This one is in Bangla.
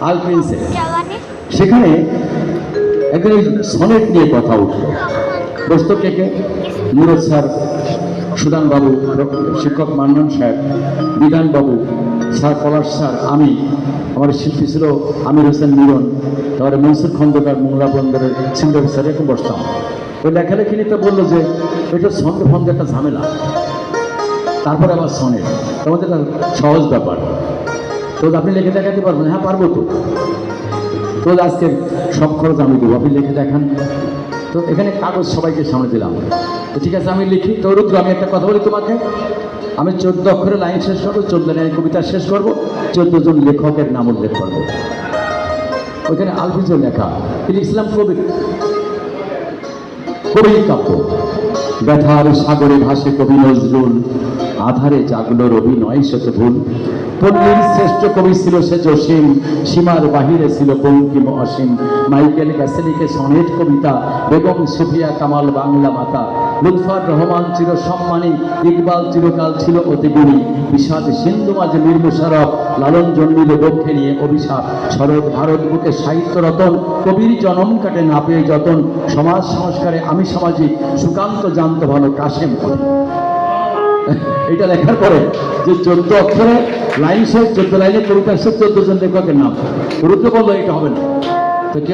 আলপ্রিন্সে। সেখানে একদিন ওই সনেট নিয়ে কথা উঠল। বসত কে কে? নুরুল স্যার, সুদান বাবু, শিক্ষক মান্নান সাহেব, বিধান বাবু, স্যার পলাশ স্যার, আমি, আমার শিল্পী ছিল আমির হোসেন মিলন, তারপরে মনসুর খন্দকার, মোংলা বন্দরের সিনিয়র অফিসার, এরকম বসতাম। ওই লেখালেখি নিয়ে তো বললো যে এটা ছন্দ ফন্দ একটা ঝামেলা, তারপরে আবার সনেট, তোমাদের একটা সহজ ব্যাপার, তো আপনি লিখে দেখাতে পারবেন? হ্যাঁ পারবো। তো আজকে সব খরচ আমি দেবো, আপনি লিখে দেখান। তো এখানে কাগজ সবাইকে সামনে দিলাম, তো ঠিক আছে আমি লিখি। তো রুদ্র, আমি একটা কথা বলি তোমাকে, আমি 14 অক্ষরে লাইন শেষ করবো, 14 লাইন কবিতা শেষ করবো, 14 জন লেখকের নাম উল্লেখ করবো। ওইখানে আলফিজের লেখা লিখছিলাম কবি কাব্য। ব্যথার সাগরে ভাসে কবি নজরুল, আধারে জাগলো রবি নয় সে তো ভুল। পল্লীর শ্রেষ্ঠ কবি ছিল সে জসিম, সীমার বাহিরে ছিল বঙ্কিম অসীম। মাইকেল ক্যাসেলিকে সনেট কবিতা, বেগম সুফিয়া কামাল বাংলা মাতা। লুৎফর রহমান চির সম্মানী, ইকবাল চিরকাল ছিল অতি গুণী। বিষাদ সিন্ধু মাঝে মীর মুশারফ, লালন জন্মিল বক্ষে নিয়ে অভিশাপ। শরৎ ভারত বুকে সাহিত্য রতন, কবির জনম কাটে না পেয়ে যতন। সমাজ সংস্কারে আমি সামাজিক, সুকান্ত জানত ভালো কাশেম কবি। এটা লেখার পরে যে 14 অক্ষরে লাইন শেষ, 14 লাইনে কবিতা শেষ, 14 জন লেখকের নাম, রুদ্র বললো এটা হবে না।